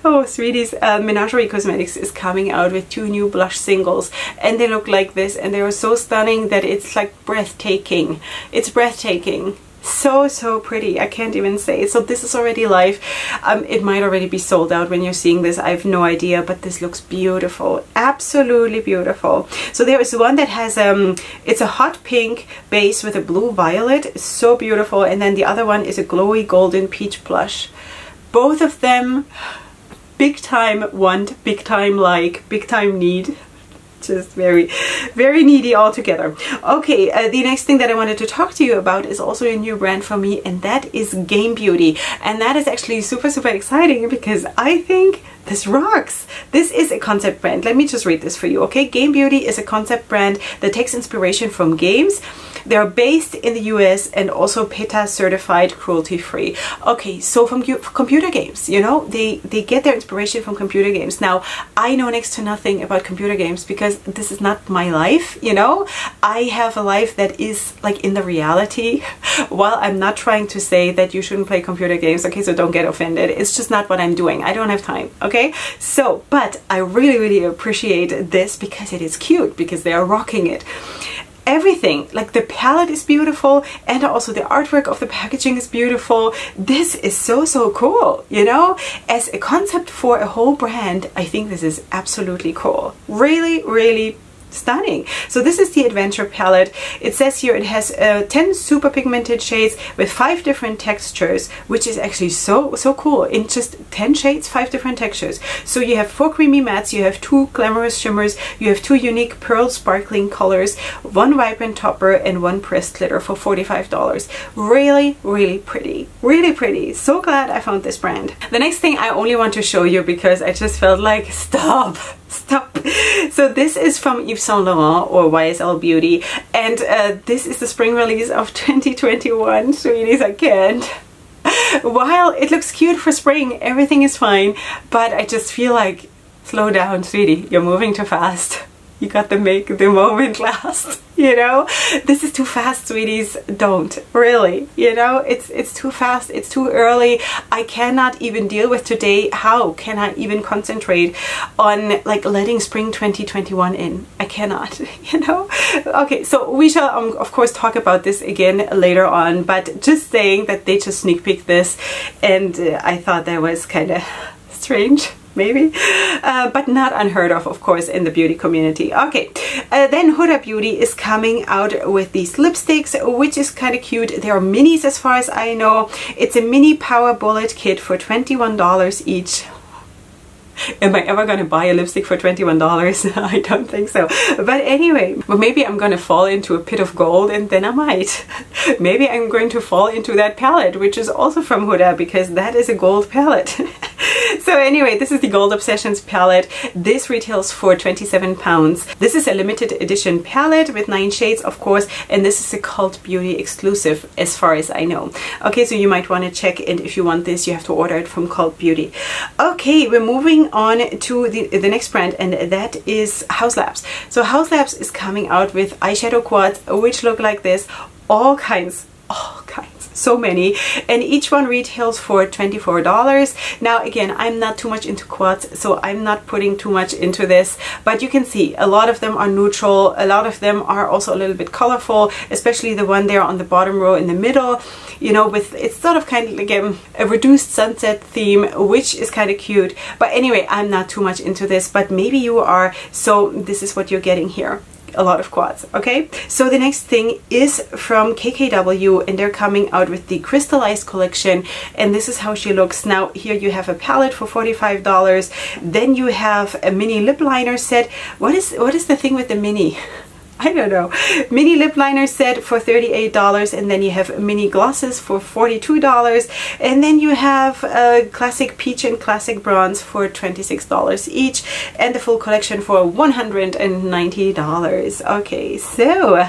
A: Oh, sweeties, Menagerie Cosmetics is coming out with 2 new blush singles, and they look like this, and they are so stunning that it's like breathtaking. It's breathtaking. So, so pretty. I can't even say. So this is already live. It might already be sold out when you're seeing this. I have no idea, but this looks beautiful. Absolutely beautiful. So there is one that has it's a hot pink base with a blue violet. So beautiful. And then the other one is a glowy golden peach blush. Both of them big time want, big time like, big time need. Just very, very needy altogether. Okay, the next thing that I wanted to talk to you about is also a new brand for me, and that is Glam Beauty. And that is actually super, super exciting because I think this rocks. This is a concept brand. Let me just read this for you, okay? Glam Beauty is a concept brand that takes inspiration from games. They're based in the US and also PETA certified, cruelty-free. Okay, so from computer games, you know, they get their inspiration from computer games. Now, I know next to nothing about computer games because this is not my life, you know? I have a life that is like in the reality. While I'm not trying to say that you shouldn't play computer games, okay, so don't get offended. It's just not what I'm doing. I don't have time, okay? So, but I really, really appreciate this because it is cute, because they are rocking it. Everything, like the palette is beautiful, and also the artwork of the packaging is beautiful. This is so, so cool, you know? As a concept for a whole brand, I think this is absolutely cool. Really, really stunning. So this is the Adventure palette. It says here it has 10 super pigmented shades with 5 different textures, which is actually so cool. In just 10 shades, 5 different textures. So you have 4 creamy mattes, you have 2 glamorous shimmers, you have 2 unique pearl sparkling colors, 1 vibrant topper, and 1 pressed glitter for $45. Really, really pretty. Really pretty. So glad I found this brand. The next thing I only want to show you because I just felt like, stop. So this is from Yves Saint Laurent, or YSL Beauty, and this is the spring release of 2021. Sweeties, I can't. While it looks cute for spring, everything is fine, but I just feel like, slow down, sweetie, you're moving too fast. You got to make the moment last, you know? This is too fast, sweeties. Don't. Really. You know? It's too fast. It's too early. I cannot even deal with today. How can I even concentrate on like letting spring 2021 in? I cannot, you know? Okay, so we shall of course talk about this again later on, but just saying that they just sneak peeked this, and I thought that was kind of strange. Maybe, but not unheard of course, in the beauty community. Okay, then Huda Beauty is coming out with these lipsticks, which is kind of cute. They are minis as far as I know. It's a mini power bullet kit for $21 each. Am I ever gonna buy a lipstick for $21? I don't think so. But anyway, well, maybe I'm gonna fall into a pit of gold, and then I might. Maybe I'm going to fall into that palette, which is also from Huda, because that is a gold palette. So anyway, this is the Gold Obsessions palette. This retails for £27. This is a limited edition palette with 9 shades, of course, and this is a Cult Beauty exclusive as far as I know. Okay, so you might want to check, and if you want this, you have to order it from Cult Beauty. Okay, we're moving on to the next brand, and that is Haus Labs. So Haus Labs is coming out with eyeshadow quads, which look like this. All kinds, so many, and each one retails for $24. Now again, I'm not too much into quads, so I'm not putting too much into this, but you can see a lot of them are neutral, a lot of them are also a little bit colorful, especially the one there on the bottom row in the middle, you know, with it's sort of kind of like a reduced sunset theme, which is kind of cute. But anyway, I'm not too much into this, but maybe you are, so this is what you're getting here. A lot of quads. Okay, so the next thing is from KKW, and they're coming out with the crystallized collection, and this is how she looks. Now here you have a palette for $45, then you have a mini lip liner set. What is the thing with the mini? I don't know. Mini lip liner set for $38, and then you have mini glosses for $42, and then you have classic peach and classic bronze for $26 each, and the full collection for $190. Okay, so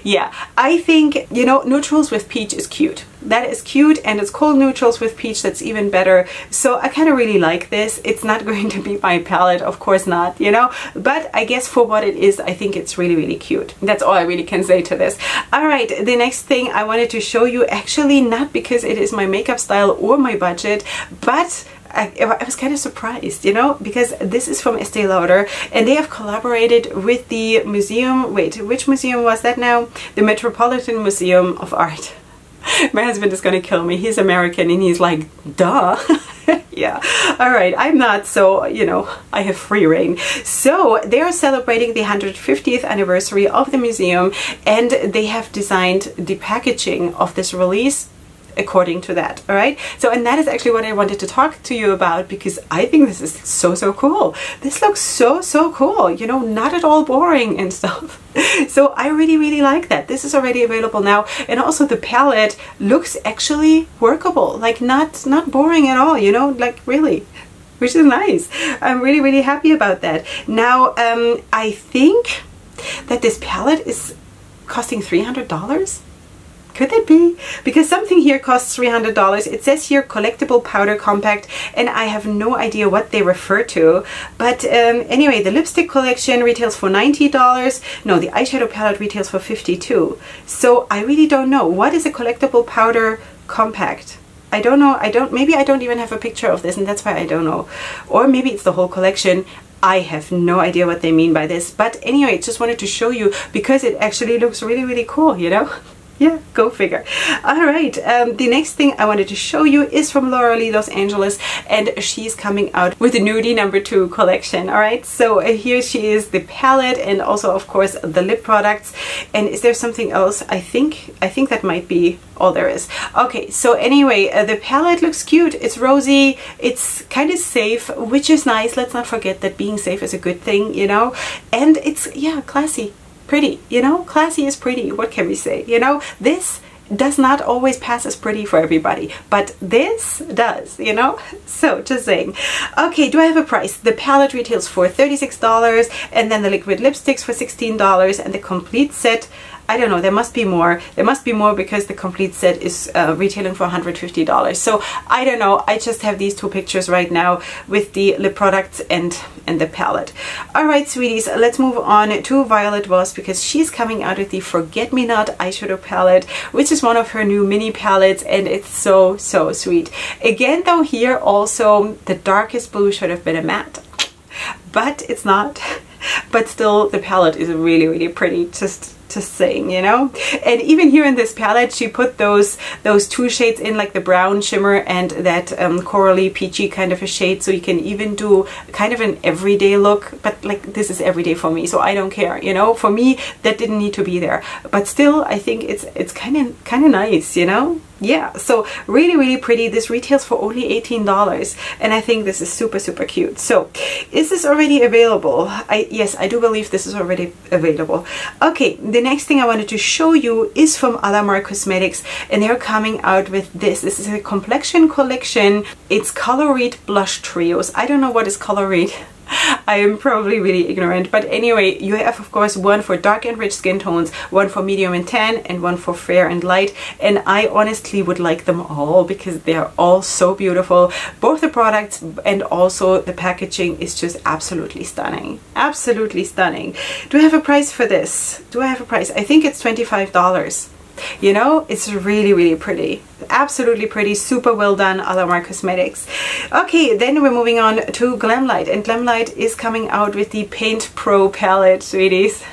A: Yeah, I think, you know, neutrals with peach is cute. That is cute, and it's called neutrals with peach. That's even better. So I kind of really like this. It's not going to be my palette, of course not, you know, but I guess for what it is, I think it's really, really cute. That's all I really can say to this. All right, the next thing I wanted to show you, actually not because it is my makeup style or my budget, but I was kind of surprised, you know, because this is from Este Lauder, and they have collaborated with the museum. Wait, which museum was that now? The Metropolitan Museum of Art. My husband is gonna kill me. He's American and he's like, duh. Yeah, all right, I'm not, so, you know, I have free reign. So they are celebrating the 150th anniversary of the museum, and they have designed the packaging of this release according to that. All right, so, and that is actually what I wanted to talk to you about, because I think this is so cool. This looks so cool, you know, not at all boring and stuff. So I really like that. This is already available now, and also the palette looks actually workable, like not boring at all, you know, like really, which is nice. I'm really happy about that. Now I think that this palette is costing $300. Could that be? Because something here costs $300. It says here collectible powder compact, and I have no idea what they refer to. But anyway, the lipstick collection retails for $90. No, the eyeshadow palette retails for $52. So I really don't know. What is a collectible powder compact? I don't know. Maybe I don't even have a picture of this, and that's why I don't know. Or maybe it's the whole collection. I have no idea what they mean by this. But anyway, just wanted to show you because it actually looks really cool, you know? Yeah, go figure. All right, the next thing I wanted to show you is from Loreal Los Angeles, and she's coming out with the Nudie #2 collection. All right, so here she is, the palette, and also of course the lip products. And is there something else? I think that might be all there is. Okay, so anyway, the palette looks cute. It's rosy, it's kind of safe, which is nice. Let's not forget that being safe is a good thing, you know, and it's, yeah, classy. Pretty, you know, classy is pretty. What can we say? You know, this does not always pass as pretty for everybody, but this does, you know. So just saying. Okay, do I have a price? The palette retails for $36, and then the liquid lipsticks for $16, and the complete set, I don't know, there must be more. There must be more because the complete set is retailing for $150. So I don't know. I just have these two pictures right now with the lip products and the palette. All right, sweeties, let's move on to Violet Voss, because she's coming out with the Forget Me Not eyeshadow palette, which is one of her new mini palettes, and it's so sweet. Again, though, here also the darkest blue should have been a matte, but it's not. But still, the palette is really pretty. Just saying, you know. And even here in this palette, she put those two shades in, like the brown shimmer and that corally peachy kind of a shade, so you can even do kind of an everyday look. But like, this is everyday for me, so I don't care, you know. For me, that didn't need to be there, but still I think it's kind of nice, you know. Yeah, so really pretty. This retails for only $18, and I think this is super cute. So is this already available? Yes, I do believe this is already available. Okay, the next thing I wanted to show you is from Alamar Cosmetics, and they're coming out with this. This is a complexion collection. It's Color Read Blush Trios. I don't know what is Color Read. I am probably really ignorant, but anyway, you have of course one for dark and rich skin tones, one for medium and tan, and one for fair and light, and I honestly would like them all because they are all so beautiful. Both the products and also the packaging is just absolutely stunning. Absolutely stunning. Do I have a price for this? Do I have a price? I think it's $25. You know, it's really pretty. Absolutely pretty, super well done, Alamar Cosmetics. Okay, then we're moving on to Glam Light, and Glam Light is coming out with the Paint Pro palette, sweeties.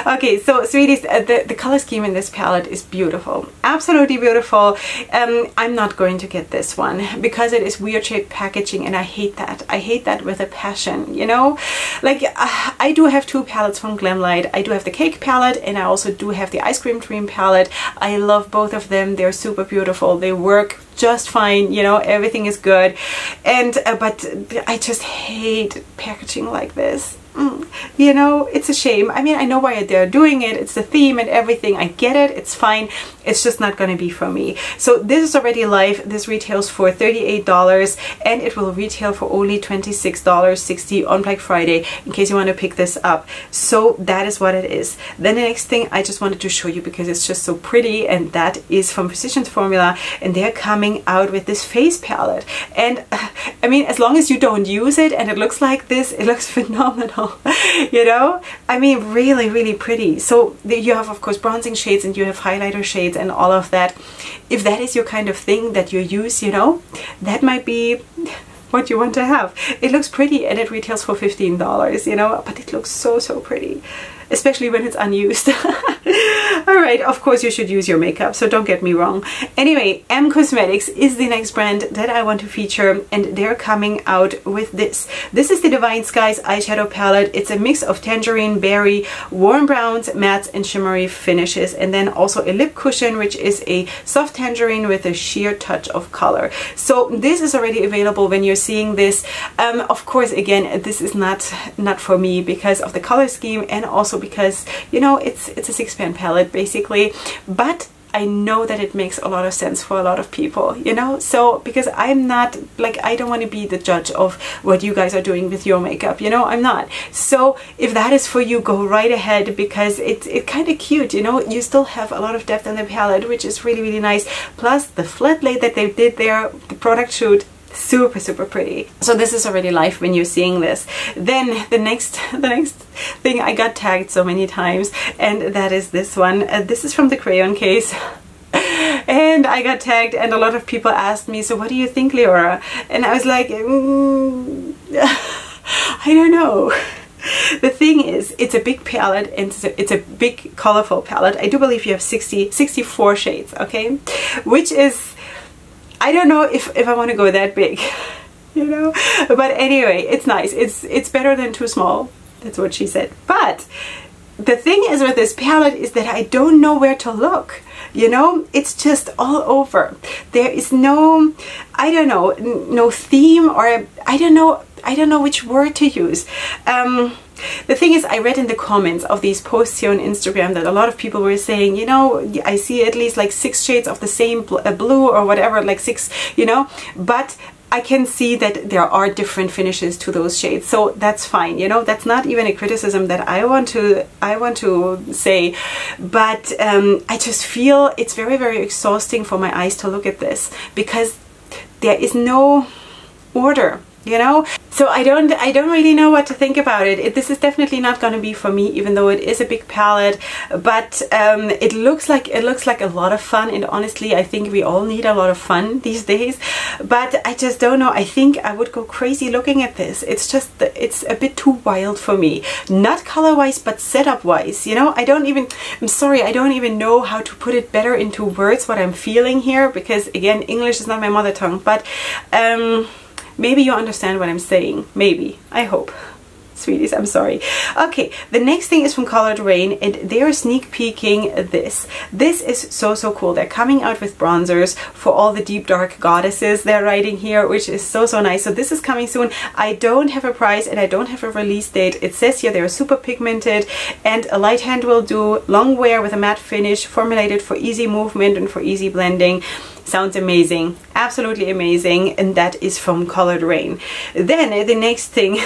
A: Okay, so sweeties, the color scheme in this palette is beautiful, absolutely beautiful. I'm not going to get this one because it is weird shaped packaging, and I hate that. I hate that with a passion, you know. Like, I do have two palettes from Glam Light. I do have the cake palette, and I also do have the ice cream dream palette. I love both of them. They're super beautiful. They work just fine, you know, everything is good. And but I just hate packaging like this. you know, it's a shame. I mean, I know why they're doing it. It's the theme and everything. I get it. It's fine. It's just not going to be for me. So this is already live. This retails for $38 and it will retail for only $26.60 on Black Friday in case you want to pick this up. So that is what it is. Then the next thing I just wanted to show you because it's just so pretty, and that is from Precision Formula, and they're coming out with this face palette. And I mean, as long as you don't use it and it looks like this, it looks phenomenal. You know, I mean, really, really pretty. So you have, of course, bronzing shades and you have highlighter shades and all of that. If that is your kind of thing that you use, you know, that might be what you want to have. It looks pretty and it retails for $15, you know, but it looks so, so pretty, especially when it's unused. Alright, of course you should use your makeup, so don't get me wrong. Anyway, M Cosmetics is the next brand that I want to feature, and they're coming out with this. This is the Divine Skies eyeshadow palette. It's a mix of tangerine, berry, warm browns, mattes and shimmery finishes, and then also a lip cushion, which is a soft tangerine with a sheer touch of color. So this is already available when you're seeing this. Of course, again, this is not for me because of the color scheme, and also because, you know, it's a 6-pan palette basically, but I know that it makes a lot of sense for a lot of people, you know. So because I'm not, like, I don't want to be the judge of what you guys are doing with your makeup, you know, I'm not. So if that is for you, go right ahead, because it's kind of cute, you know. You still have a lot of depth in the palette, which is really, really nice. Plus the flat lay that they did there, the product shoot, super, super pretty. So this is already live when you're seeing this. Then the next thing, I got tagged so many times, and that is this one. This is from the Crayon Case. And I got tagged and a lot of people asked me, so what do you think, Leorah? And I was like, I don't know. The thing is, it's a big palette and it's a big colorful palette. I do believe you have 64 shades, okay? Which is, I don't know if I want to go that big, you know, but anyway, it's nice. It's better than too small. That's what she said. But the thing is with this palette is that I don't know where to look, you know. It's just all over. There is no, I don't know, no theme, or I don't know which word to use. The thing is, I read in the comments of these posts here on Instagram that a lot of people were saying, you know, I see at least like 6 shades of the same blue or whatever, like 6, you know, but I can see that there are different finishes to those shades, so that's fine, you know. That's not even a criticism that I want to say, but I just feel it's very, very exhausting for my eyes to look at this because there is no order, you know. So I don't really know what to think about it. This is definitely not going to be for me, even though it is a big palette. But it looks like a lot of fun, and honestly, I think we all need a lot of fun these days. But I just don't know. I think I would go crazy looking at this. It's just, it's a bit too wild for me. Not color-wise, but setup-wise. You know, I'm sorry, I don't even know how to put it better into words what I'm feeling here, because again, English is not my mother tongue. But maybe you understand what I'm saying. Maybe. I hope. Sweeties, I'm sorry. Okay, the next thing is from Colored Rain, and they're sneak peeking this. This is so, so cool. They're coming out with bronzers for all the deep dark goddesses they're writing here, which is so, so nice. So this is coming soon. I don't have a price and I don't have a release date. It says here they're super pigmented and a light hand will do, long wear with a matte finish, formulated for easy movement and for easy blending. Sounds amazing, absolutely amazing, and that is from Colored Rain. Then the next thing,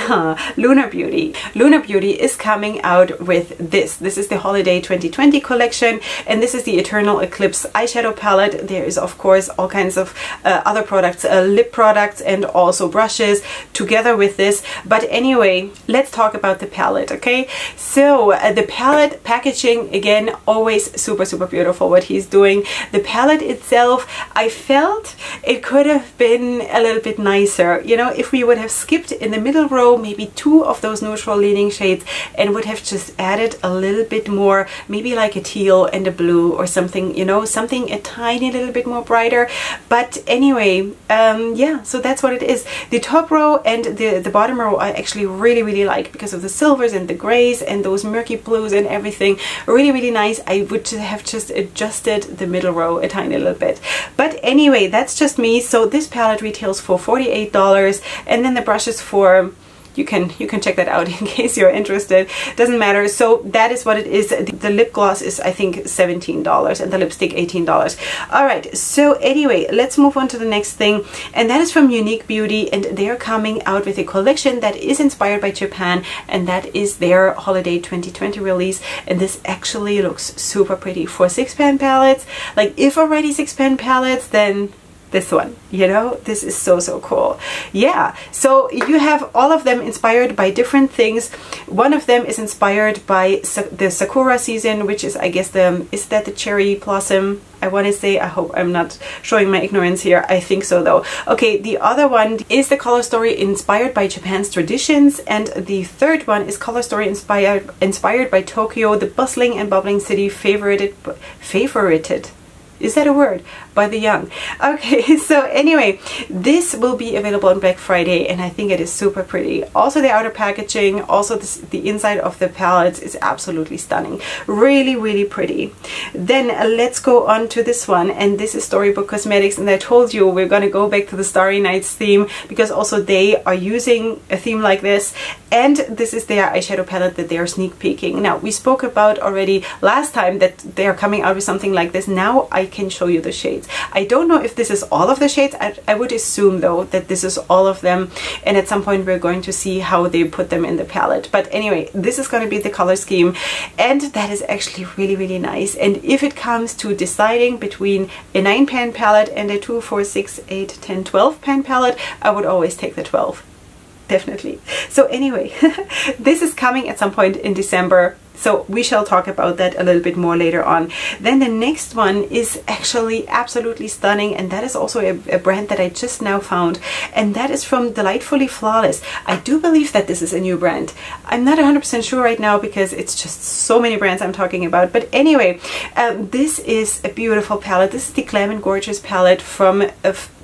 A: Lunar Beauty. Lunar Beauty is coming out with this. This is the Holiday 2020 collection, and this is the Eternal Eclipse eyeshadow palette. There is, of course, all kinds of other products, lip products, and also brushes together with this. But anyway, let's talk about the palette, okay? So the palette packaging, again, always super, super beautiful what he's doing. The palette itself, I felt it could have been a little bit nicer, you know, if we would have skipped in the middle row maybe 2 of those neutral leaning shades and would have just added a little bit more, maybe like a teal and a blue or something, you know, something a tiny little bit more brighter. But anyway, yeah, so that's what it is. The top row and the bottom row I actually really, really like because of the silvers and the grays and those murky blues and everything. Really, really nice. I would have just adjusted the middle row a tiny little bit. But anyway, that's just me. So this palette retails for $48, and then the brushes for you can check that out in case you're interested. Doesn't matter. So that is what it is. The lip gloss is, I think, $17 and the lipstick $18. All right, so anyway, let's move on to the next thing, and that is from Unique Beauty, and they're coming out with a collection that is inspired by Japan, and that is their holiday 2020 release. And this actually looks super pretty for 6-pan palettes. Like, if already 6-pan palettes, then this one, you know, this is so cool. Yeah, so you have all of them inspired by different things. One of them is inspired by the Sakura season, which is, I guess, is that the cherry blossom, I want to say. I hope I'm not showing my ignorance here. I think so though. Okay, the other one is the Color Story inspired by Japan's traditions, and the third one is Color Story inspired by Tokyo, the bustling and bubbling city favorited. Is that a word? By the young. Okay, so anyway, this will be available on Black Friday, and I think it is super pretty. Also the outer packaging, also the inside of the palettes is absolutely stunning. Really pretty. Then let's go on to this one, and this is Storybook Cosmetics, and I told you we're going to go back to the Starry Nights theme, because also they are using a theme like this, and this is their eyeshadow palette that they are sneak peeking. Now, we spoke about already last time that they are coming out with something like this. Now I can show you the shades. I don't know if this is all of the shades. I would assume though that this is all of them, and at some point we're going to see how they put them in the palette. But anyway, this is going to be the color scheme, and that is actually really nice. And if it comes to deciding between a 9-pan palette and a 2, 4, 6, 8, 10, 12-pan palette, I would always take the 12. Definitely. So anyway, this is coming at some point in December, so we shall talk about that a little bit more later on. Then the next one is actually absolutely stunning, and that is also a brand that I just now found, and that is from Delightfully Flawless. I do believe that this is a new brand. I'm not 100% sure right now because it's just so many brands I'm talking about. But anyway, this is a beautiful palette. This is the Glam & Gorgeous palette from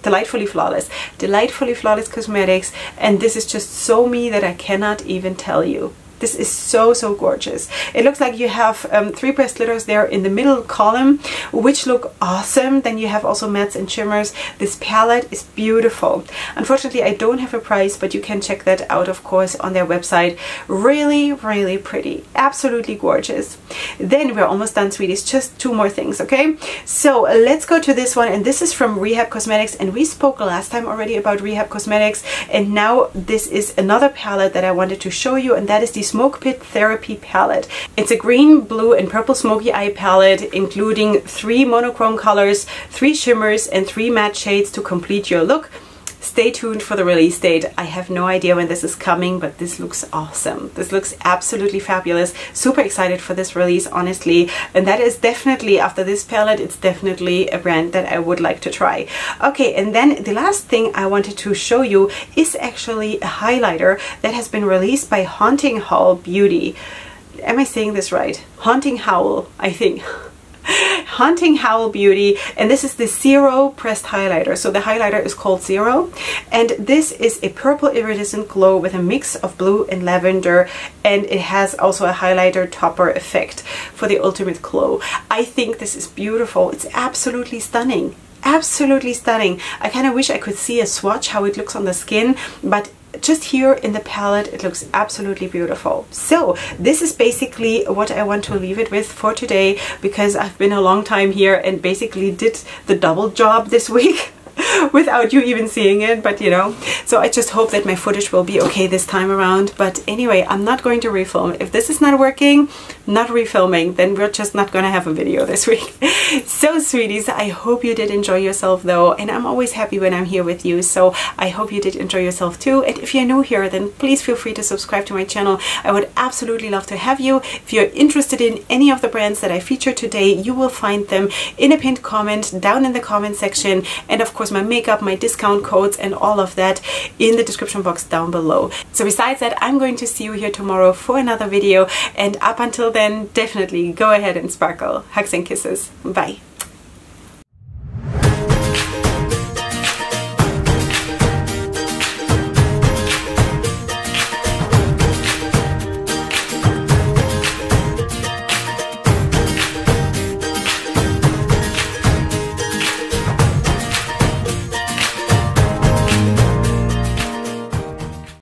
A: Delightfully Flawless. Delightfully Flawless Cosmetics, and this is just so me that I cannot even tell you. This is so gorgeous. It looks like you have 3 pressed glitters there in the middle column, which look awesome. Then you have also mattes and shimmers. This palette is beautiful. Unfortunately, I don't have a price, but you can check that out, of course, on their website. Really pretty. Absolutely gorgeous. Then we're almost done, sweeties. Just 2 more things, okay? So let's go to this one, and this is from Rehab Cosmetics, and we spoke last time already about Rehab Cosmetics, and now this is another palette that I wanted to show you, and that is the Smoke Pit Therapy palette. It's a green, blue and purple smoky eye palette, including 3 monochrome colors, 3 shimmers and 3 matte shades to complete your look. Stay tuned for the release date. I have no idea when this is coming, but this looks awesome. This looks absolutely fabulous. Super excited for this release, honestly. And that is definitely, after this palette, it's definitely a brand that I would like to try. Okay, and then the last thing I wanted to show you is actually a highlighter that has been released by Haunting Howl Beauty. Am I saying this right? Haunting Howl, I think. Haunting Howl Beauty, and this is the Zero pressed highlighter. So the highlighter is called Zero, and this is a purple iridescent glow with a mix of blue and lavender, and it has also a highlighter topper effect for the ultimate glow. I think this is beautiful. It's absolutely stunning. Absolutely stunning. I kind of wish I could see a swatch how it looks on the skin, but just here in the palette it looks absolutely beautiful. So this is basically what I want to leave it with for today, because I've been a long time here and basically did the double job this week without you even seeing it, but you know, so I just hope that my footage will be okay this time around. But anyway, I'm not going to refilm. If this is not working, not refilming, then we're just not gonna have a video this week. So sweeties, I hope you did enjoy yourself though, and I'm always happy when I'm here with you, so I hope you did enjoy yourself too. And if you're new here, then please feel free to subscribe to my channel. I would absolutely love to have you. If you're interested in any of the brands that I featured today, you will find them in a pinned comment down in the comment section, and of course my makeup, my discount codes and all of that in the description box down below. So besides that, I'm going to see you here tomorrow for another video, and up until then, definitely go ahead and sparkle. Hugs and kisses. Bye.